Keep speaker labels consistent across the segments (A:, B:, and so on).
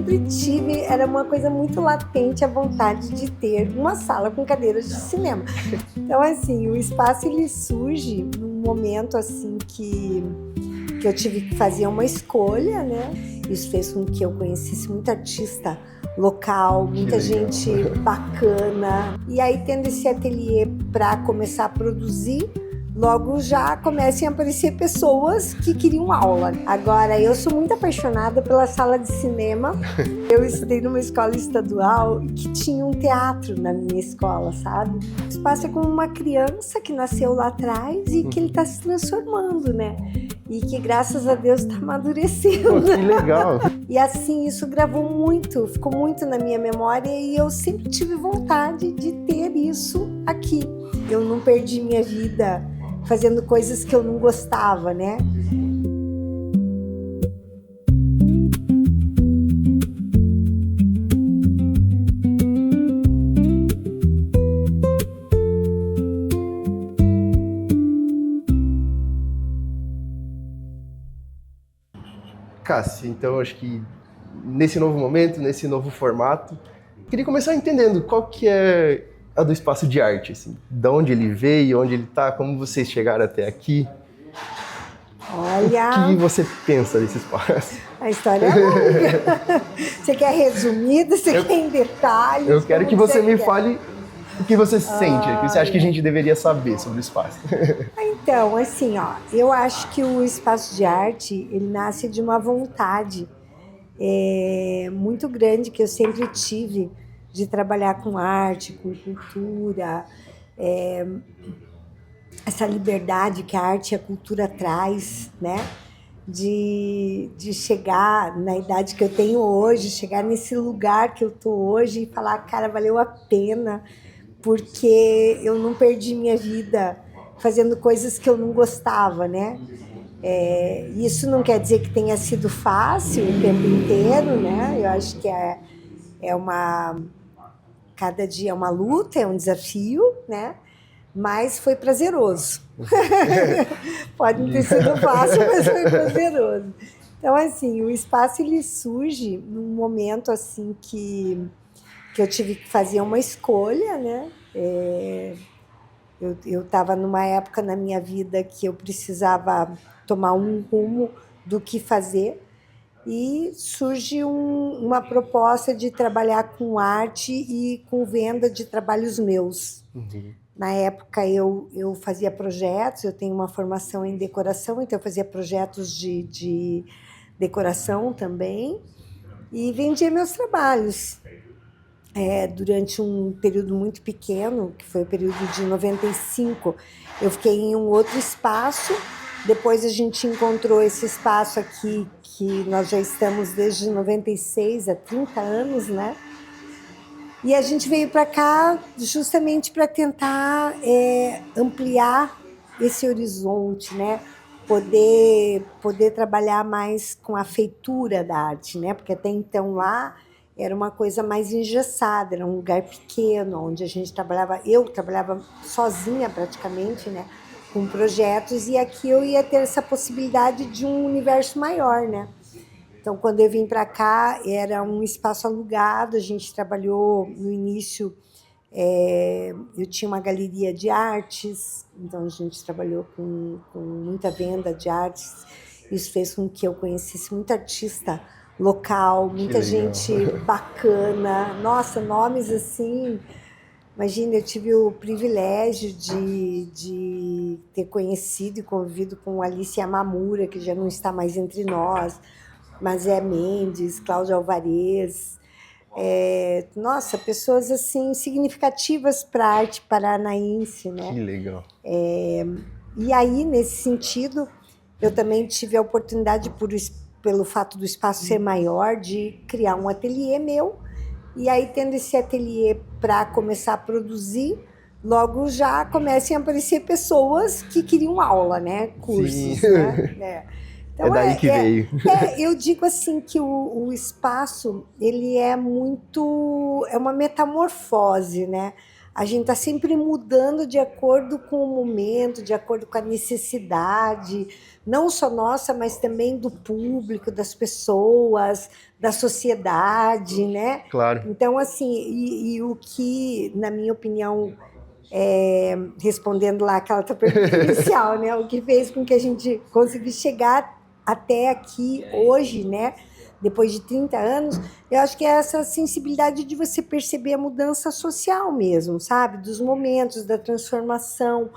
A: sempre tive, era uma coisa muito latente a vontade de ter uma sala com cadeiras de cinema. Então, assim, o espaço ele surge num momento assim que eu tive que fazer uma escolha, né? Isso fez com que eu conhecesse muito artista local, muita gente bacana. E aí, tendo esse ateliê para começar a produzir, logo já começam a aparecer pessoas que queriam aula. Agora, eu sou muito apaixonada pela sala de cinema. Eu estudei numa escola estadual que tinha um teatro na minha escola, sabe? O espaço é como uma criança que nasceu lá atrás e que ele está se transformando, né? E que, graças a Deus, está amadurecendo.
B: Pô, que legal!
A: E assim, isso gravou muito, ficou muito na minha memória e eu sempre tive vontade de ter isso aqui. Eu não perdi minha vida fazendo coisas que eu não gostava, né?
B: Cássia, então acho que nesse novo momento, nesse novo formato, queria começar entendendo qual que é a do espaço de arte, assim, de onde ele veio, onde ele está, como vocês chegaram até aqui.
A: Olha,
B: O que você pensa desse espaço?
A: a história é longa. Você quer resumida? Você quer em detalhes?
B: Eu quero que você me
A: quer?
B: fale o que você sente, o que você acha que a gente deveria saber sobre o espaço.
A: Então, assim, ó, eu acho que o espaço de arte, ele nasce de uma vontade muito grande que eu sempre tive de trabalhar com arte, com cultura, essa liberdade que a arte e a cultura traz, né? De chegar na idade que eu tenho hoje, chegar nesse lugar que eu tô hoje e falar, cara, valeu a pena, porque eu não perdi minha vida fazendo coisas que eu não gostava, né? Isso não quer dizer que tenha sido fácil o tempo inteiro, né? Eu acho que cada dia é uma luta, é um desafio, né? Mas foi prazeroso. Pode não ter sido fácil, mas foi prazeroso. Então, assim, o espaço ele surge num momento assim que eu tive que fazer uma escolha, né? Eu estava numa época na minha vida que eu precisava tomar um rumo do que fazer e surge uma proposta de trabalhar com arte e com venda de trabalhos meus.
B: Uhum.
A: Na época eu fazia projetos, eu tenho uma formação em decoração, então eu fazia projetos de decoração também e vendia meus trabalhos. Durante um período muito pequeno, que foi o período de 95, eu fiquei em um outro espaço. Depois a gente encontrou esse espaço aqui, que nós já estamos desde 96, há 30 anos, né? E a gente veio para cá justamente para tentar ampliar esse horizonte, né? Poder trabalhar mais com a feitura da arte, né? Porque até então lá era uma coisa mais engessada, era um lugar pequeno, onde a gente trabalhava, eu trabalhava sozinha praticamente, né? Com projetos, e aqui eu ia ter essa possibilidade de um universo maior, né? Então, quando eu vim para cá, era um espaço alugado, a gente trabalhou no início, eu tinha uma galeria de artes, então a gente trabalhou com muita venda de artes, isso fez com que eu conhecesse muito artista local, muita gente bacana, nossa, nomes assim. Imagina, eu tive o privilégio de ter conhecido e convivido com Alice Yamamura, que já não está mais entre nós, Mazé Mendes, Cláudia Alvarez. Nossa, pessoas assim significativas para a arte paranaense, né?
B: Que legal.
A: E aí, nesse sentido, eu também tive a oportunidade, pelo fato do espaço ser maior, de criar um ateliê meu. E aí, tendo esse ateliê para começar a produzir, logo já começam a aparecer pessoas que queriam aula, né? Cursos,
B: Sim.
A: né? Então,
B: É daí que veio.
A: Eu digo assim que o espaço, ele é uma metamorfose, né? a gente está sempre mudando de acordo com o momento, de acordo com a necessidade, não só nossa, mas também do público, das pessoas, da sociedade, né?
B: Claro.
A: Então, assim, e o que, na minha opinião, respondendo lá aquela tua pergunta inicial, né? O que fez com que a gente conseguisse chegar até aqui hoje, né? Depois de 30 anos, eu acho que é essa sensibilidade de você perceber a mudança social mesmo, sabe? Dos momentos, da transformação,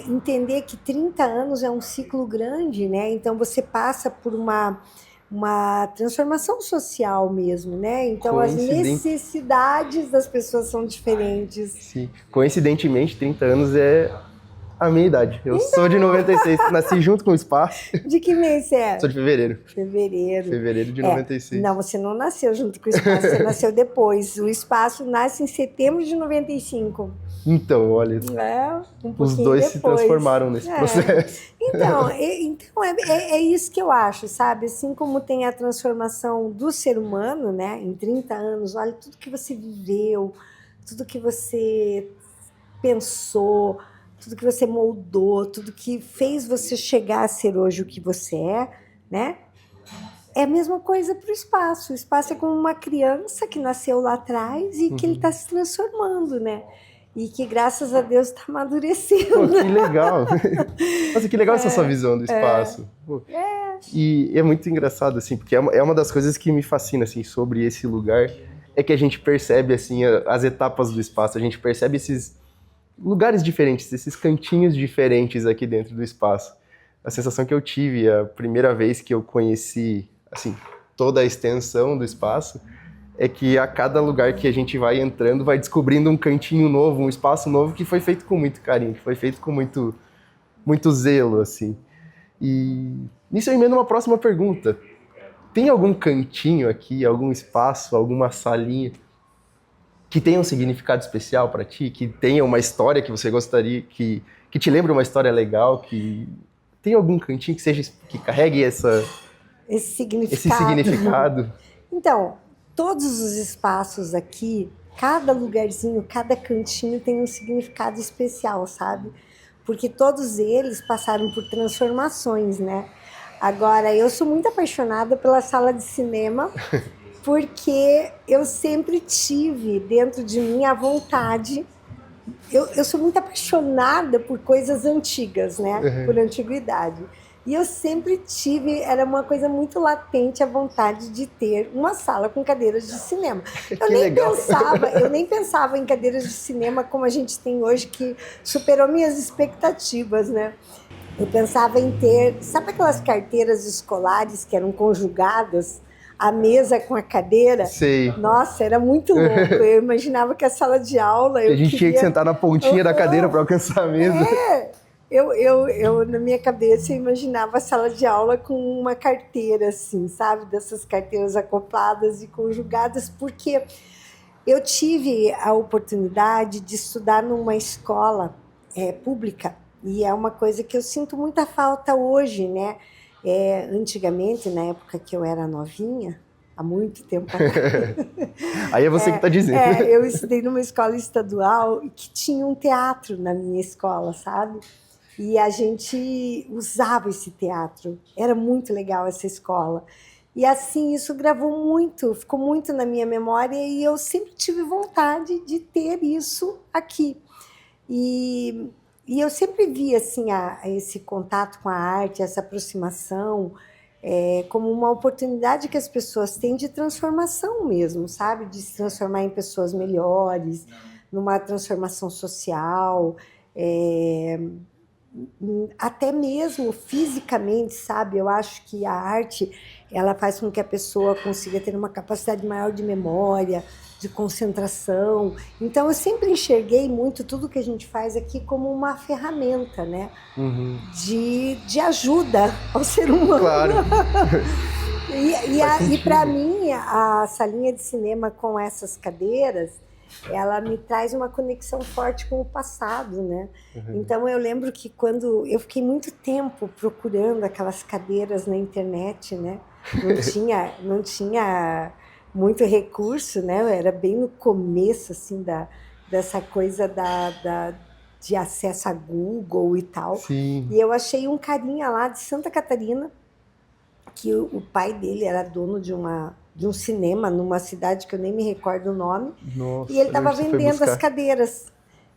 A: entender que 30 anos é um ciclo grande, né? Então você passa por uma transformação social mesmo, né? Então as necessidades das pessoas são diferentes.
B: Sim. Coincidentemente, 30 anos é a minha idade. Eu sou de 96, nasci junto com o espaço.
A: De que mês você é?
B: Sou de fevereiro.
A: Fevereiro
B: De 96.
A: Não, você não nasceu junto com o espaço, você nasceu depois. O espaço nasce em setembro de 95.
B: Então, olha, os dois depois se transformaram nesse processo.
A: Então é isso que eu acho, sabe? Assim como tem a transformação do ser humano, né? Em 30 anos, olha tudo que você viveu, tudo que você pensou, tudo que você moldou, tudo que fez você chegar a ser hoje o que você é, né? É a mesma coisa para o espaço. O espaço é como uma criança que nasceu lá atrás e que ele está se transformando, né? E que, graças a Deus, está amadurecendo.
B: Pô, que legal! Nossa, que legal essa sua visão do espaço. E é muito engraçado, assim, porque é uma das coisas que me fascina, assim, sobre esse lugar, é que a gente percebe, assim, as etapas do espaço, a gente percebe esses lugares diferentes, esses cantinhos diferentes aqui dentro do espaço. A sensação que eu tive a primeira vez que eu conheci, assim, toda a extensão do espaço, é que a cada lugar que a gente vai entrando, vai descobrindo um cantinho novo, um espaço novo que foi feito com muito carinho, que foi feito com muito zelo, assim. E nisso eu emendo uma próxima pergunta. Tem algum cantinho aqui, algum espaço, alguma salinha que tenha um significado especial para ti, que tenha uma história que você gostaria, que te lembre uma história legal, que tem algum cantinho que carregue esse significado?
A: Então, todos os espaços aqui, cada lugarzinho, cada cantinho tem um significado especial, sabe? Porque todos eles passaram por transformações, né? Agora, eu sou muito apaixonada pela sala de cinema, porque eu sempre tive dentro de mim a vontade. Eu sou muito apaixonada por coisas antigas, né? Por antiguidade. E eu sempre tive, era uma coisa muito latente, a vontade de ter uma sala com cadeiras de cinema. Eu nem pensava em cadeiras de cinema como a gente tem hoje, que superou minhas expectativas, né? Eu pensava em ter, sabe aquelas carteiras escolares que eram conjugadas? A mesa com a cadeira?
B: Sei.
A: Nossa, era muito louco. Eu imaginava que a sala de aula...
B: A gente tinha que sentar na pontinha da cadeira para alcançar a mesa.
A: Eu, na minha cabeça, eu imaginava a sala de aula com uma carteira, assim, sabe? Dessas carteiras acopladas e conjugadas, porque eu tive a oportunidade de estudar numa escola pública, e é uma coisa que eu sinto muita falta hoje, né? Antigamente, na época que eu era novinha, há muito tempo atrás.
B: Aí é você que está dizendo.
A: Eu estudei numa escola estadual que tinha um teatro na minha escola, sabe? E a gente usava esse teatro. Era muito legal essa escola. E assim, isso gravou muito, ficou muito na minha memória e eu sempre tive vontade de ter isso aqui. E eu sempre vi assim, esse contato com a arte, essa aproximação, como uma oportunidade que as pessoas têm de transformação mesmo, sabe? De se transformar em pessoas melhores, numa transformação social, até mesmo fisicamente, sabe? Eu acho que a arte, ela faz com que a pessoa consiga ter uma capacidade maior de memória, de concentração. Então, eu sempre enxerguei muito tudo que a gente faz aqui como uma ferramenta, né? De ajuda ao ser humano.
B: Claro.
A: E para mim, a salinha de cinema com essas cadeiras, ela me traz uma conexão forte com o passado, né? Então, eu lembro que quando eu fiquei muito tempo procurando aquelas cadeiras na internet, né? Não tinha muito recurso, né? Era bem no começo, assim, dessa coisa de acesso a Google e tal.
B: Sim.
A: E eu achei um carinha lá de Santa Catarina, que o pai dele era dono de um cinema numa cidade que eu nem me recordo o nome.
B: Nossa,
A: E ele estava
B: onde você foi
A: vendendo as
B: buscar?
A: cadeiras.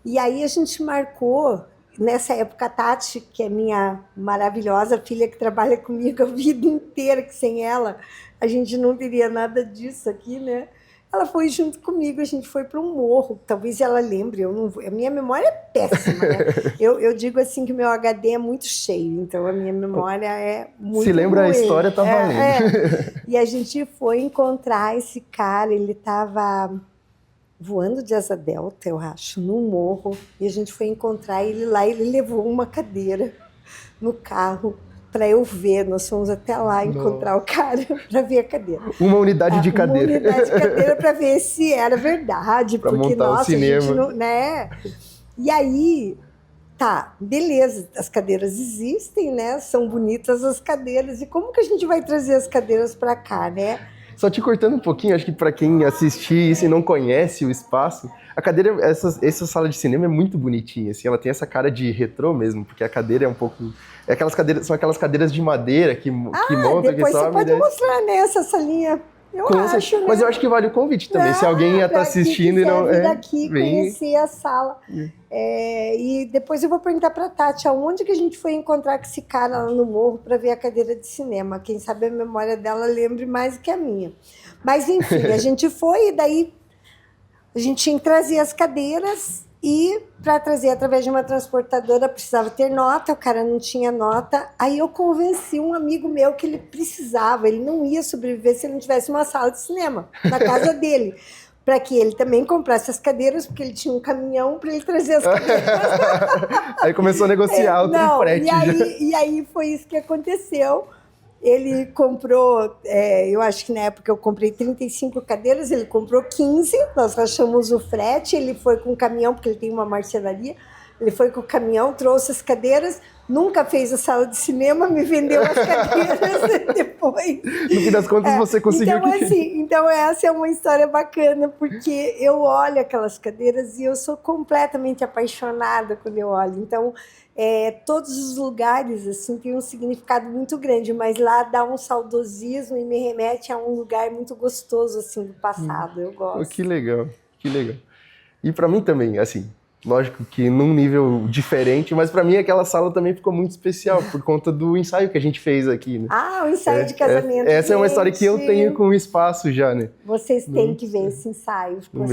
A: E aí a gente marcou, nessa época, a Tati, que é minha maravilhosa filha que trabalha comigo a vida inteira, que sem ela a gente não teria nada disso aqui, né? Ela foi junto comigo, a gente foi para um morro. Talvez ela lembre, a minha memória é péssima, né? Eu digo assim que o meu HD é muito cheio, então a minha memória é muito
B: Se lembra
A: ruim.
B: a história, tá valendo.
A: E a gente foi encontrar esse cara, ele estava voando de asa delta, eu acho, num morro, e a gente foi encontrar ele lá, ele levou uma cadeira no carro para eu ver. Nós fomos até lá encontrar o cara para ver a cadeira.
B: Uma unidade de cadeira.
A: Uma unidade de cadeira para ver se era verdade,
B: pra
A: porque,
B: montar
A: nossa,
B: o cinema.
A: a gente não, né? E aí, tá, beleza, as cadeiras existem, né? São bonitas as cadeiras, e como que a gente vai trazer as cadeiras para cá, né?
B: Só te cortando um pouquinho, acho que para quem assistir isso e não conhece o espaço, a cadeira, essa sala de cinema é muito bonitinha, assim, ela tem essa cara de retrô mesmo, porque a cadeira é um pouco... são aquelas cadeiras de madeira que montam, que
A: depois
B: sobem.
A: você pode mostrar nessa salinha. Eu acho, né?
B: Mas eu acho que vale o convite também, se alguém ia estar assistindo e não...
A: vir aqui
B: vem...
A: conhecer a sala. E depois eu vou perguntar para a Tati, aonde que a gente foi encontrar com esse cara lá no morro para ver a cadeira de cinema. Quem sabe a memória dela lembre mais que a minha. Mas, enfim, a gente foi e daí a gente tinha que trazer as cadeiras, e para trazer através de uma transportadora precisava ter nota, o cara não tinha nota. Aí eu convenci um amigo meu que ele precisava, ele não ia sobreviver se ele não tivesse uma sala de cinema na casa dele, para que ele também comprasse as cadeiras, porque ele tinha um caminhão para ele trazer as cadeiras.
B: Aí começou a negociar o frete.
A: E aí foi isso que aconteceu. Ele comprou, eu acho que na época eu comprei 35 cadeiras, ele comprou 15, nós rachamos o frete, ele foi com o caminhão, porque ele tem uma marcenaria, ele foi com o caminhão, trouxe as cadeiras, nunca fez a sala de cinema, me vendeu as cadeiras depois.
B: No fim das contas, você conseguiu.
A: Então essa é uma história bacana, porque eu olho aquelas cadeiras e eu sou completamente apaixonada quando eu olho. Então, todos os lugares assim têm um significado muito grande, mas lá dá um saudosismo e me remete a um lugar muito gostoso assim do passado. Eu gosto.
B: Que legal, que legal. E para mim também, assim, lógico que num nível diferente, mas para mim aquela sala também ficou muito especial por conta do ensaio que a gente fez aqui, né?
A: O ensaio de casamento.
B: Essa é uma história que eu tenho com o espaço já, né?
A: Vocês têm que ver esse ensaio, ficou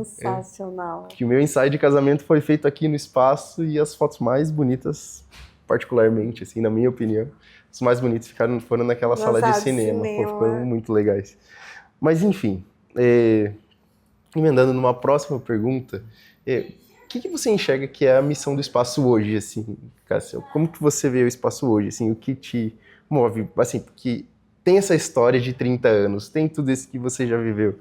A: sensacional.
B: Que o meu ensaio de casamento foi feito aqui no espaço e as fotos mais bonitas, particularmente, assim, na minha opinião, os mais bonitos foram naquela sala de cinema. Foram muito legais. Mas enfim, emendando numa próxima pergunta, o que você enxerga que é a missão do espaço hoje, assim, Cássia? Como que você vê o espaço hoje, assim, o que te move, assim, porque tem essa história de 30 anos, tem tudo isso que você já viveu.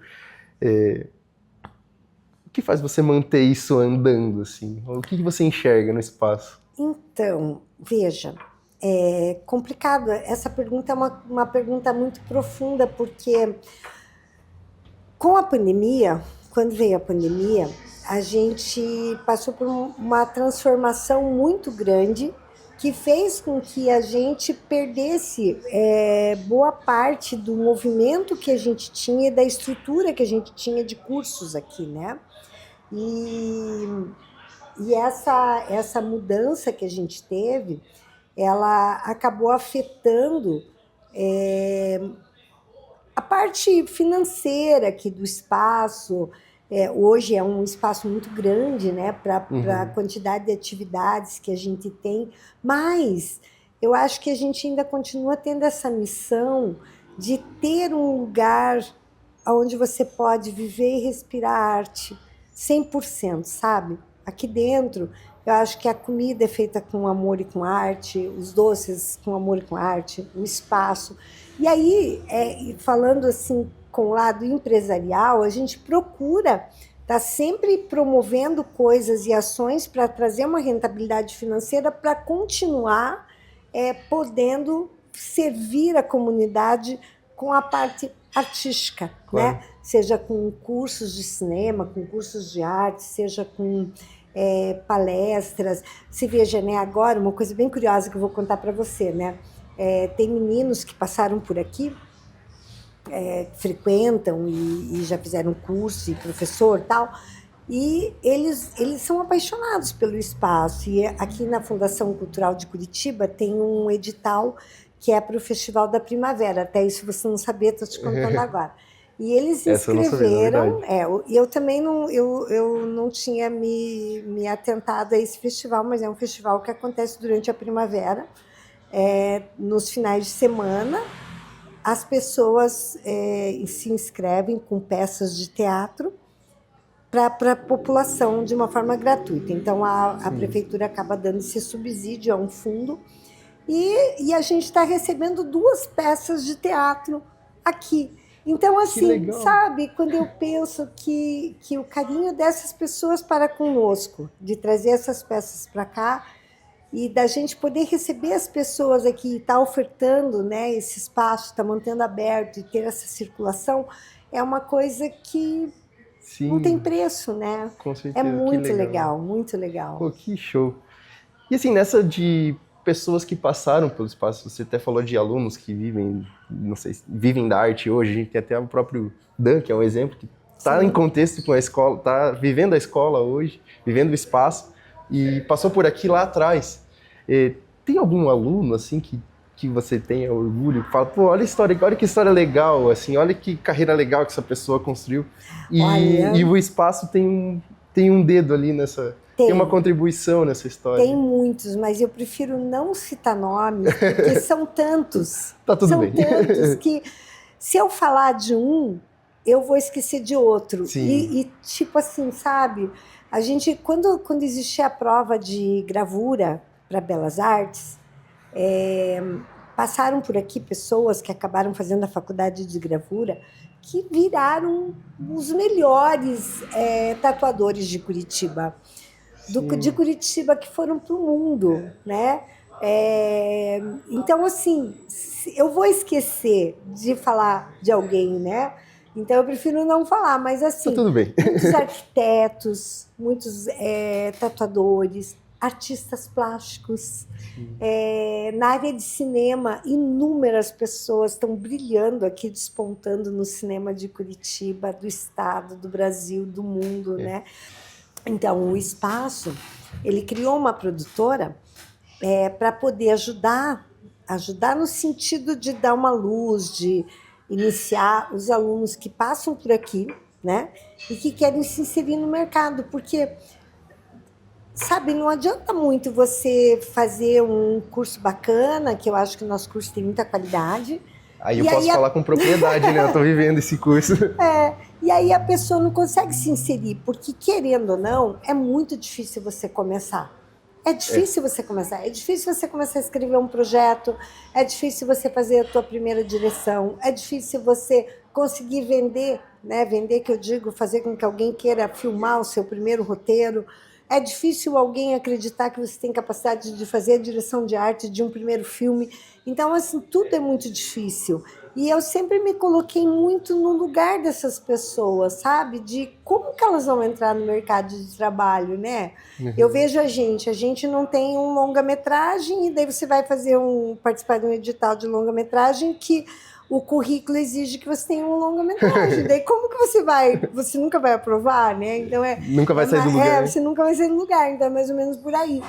B: O que faz você manter isso andando, assim? O que você enxerga no espaço?
A: Então, veja, é complicado. Essa pergunta é uma pergunta muito profunda, porque com a pandemia, quando veio a pandemia, a gente passou por uma transformação muito grande que fez com que a gente perdesse boa parte do movimento que a gente tinha e da estrutura que a gente tinha de cursos aqui, né? E essa mudança que a gente teve, ela acabou afetando a parte financeira aqui do espaço. Hoje é um espaço muito grande, né, para a quantidade de atividades que a gente tem, mas eu acho que a gente ainda continua tendo essa missão de ter um lugar onde você pode viver e respirar arte 100%, sabe? Aqui dentro, eu acho que a comida é feita com amor e com arte, os doces com amor e com arte, o espaço. E aí, falando assim, com o lado empresarial, a gente procura estar sempre promovendo coisas e ações para trazer uma rentabilidade financeira para continuar podendo servir a comunidade com a parte artística,
B: Claro.
A: né? Seja com cursos de cinema, com cursos de arte, seja com palestras. Se veja, né, agora, uma coisa bem curiosa que eu vou contar para você, né? Tem meninos que passaram por aqui, frequentam e já fizeram curso e professor e tal, e eles são apaixonados pelo espaço. E aqui na Fundação Cultural de Curitiba tem um edital que é para o Festival da Primavera. Até isso você não sabia, estou te contando agora. E eles
B: Essa eu não sabia, na
A: inscreveram,
B: verdade.
A: e eu também eu não tinha me atentado a esse festival, mas é um festival que acontece durante a primavera, nos finais de semana. As pessoas se inscrevem com peças de teatro para a população de uma forma gratuita. Então, a prefeitura acaba dando esse subsídio a um fundo e a gente está recebendo 2 peças de teatro aqui. Então, assim, sabe, quando eu penso que o carinho dessas pessoas para conosco, de trazer essas peças para cá e da gente poder receber as pessoas aqui, estar ofertando, né, esse espaço, estar mantendo aberto e ter essa circulação, é uma coisa que
B: Sim,
A: não tem preço, né?
B: com certeza.
A: É muito
B: que
A: legal, muito legal.
B: Pô, que show. E assim, nessa de pessoas que passaram pelo espaço, você até falou de alunos que vivem, não sei, vivem da arte hoje, a gente tem até o próprio Dan, que é um exemplo, que está em contexto com a escola, está vivendo a escola hoje, vivendo o espaço, e passou por aqui lá atrás. Tem algum aluno, assim, que você tenha orgulho, que fala, pô, olha a história, olha que história legal, assim, olha que carreira legal que essa pessoa construiu, e o espaço tem um dedo ali nessa... Tem uma contribuição nessa história.
A: Tem muitos, mas eu prefiro não citar nomes, porque são tantos.
B: Tá tudo bem.
A: São tantos que, se eu falar de um, eu vou esquecer de outro. E tipo assim, sabe? A gente, quando existia a prova de gravura para Belas Artes, passaram por aqui pessoas que acabaram fazendo a faculdade de gravura, que viraram os melhores tatuadores de Curitiba. De Curitiba, que foram para o mundo, né? Então, assim, eu vou esquecer de falar de alguém, né? Então, eu prefiro não falar, mas assim,
B: tá tudo bem.
A: Muitos arquitetos, muitos tatuadores, artistas plásticos, na área de cinema, inúmeras pessoas estão brilhando aqui, despontando no cinema de Curitiba, do estado, do Brasil, do mundo, né? Então, o Espaço, ele criou uma produtora para poder ajudar no sentido de dar uma luz, de iniciar os alunos que passam por aqui, né, e que querem se inserir no mercado, porque, sabe, não adianta muito você fazer um curso bacana, que eu acho que o nosso curso tem muita qualidade.
B: Aí eu posso falar com propriedade, né? Eu estou vivendo esse curso.
A: E aí a pessoa não consegue se inserir, porque, querendo ou não, é muito difícil você começar. É difícil você começar. É difícil você começar a escrever um projeto, é difícil você fazer a tua primeira direção, é difícil você conseguir vender, né? Vender, que eu digo, fazer com que alguém queira filmar o seu primeiro roteiro. É difícil alguém acreditar que você tem capacidade de fazer a direção de arte de um primeiro filme. Então, assim, tudo é muito difícil. E eu sempre me coloquei muito no lugar dessas pessoas, sabe? De como que elas vão entrar no mercado de trabalho, né? Eu vejo a gente não tem um longa-metragem, e daí você vai participar de um edital de longa-metragem que o currículo exige que você tenha um longa-metragem. Daí como que você nunca vai aprovar, né? Então
B: nunca vai sair do lugar.
A: Você nunca vai sair do lugar, então é mais ou menos por aí.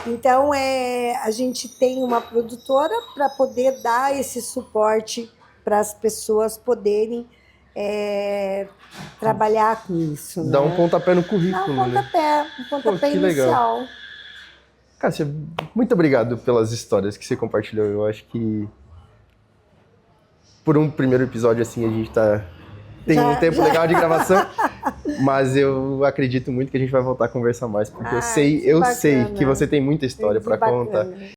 A: Então a gente tem uma produtora para poder dar esse suporte para as pessoas poderem trabalhar com isso.
B: Dá, né, um pontapé no
A: Dá
B: currículo,
A: um pontapé inicial.
B: Legal. Cássia, muito obrigado pelas histórias que você compartilhou. Eu acho que por um primeiro episódio assim a gente tem um tempo legal de gravação, mas eu acredito muito que a gente vai voltar a conversar mais, porque eu sei que você tem muita história para contar.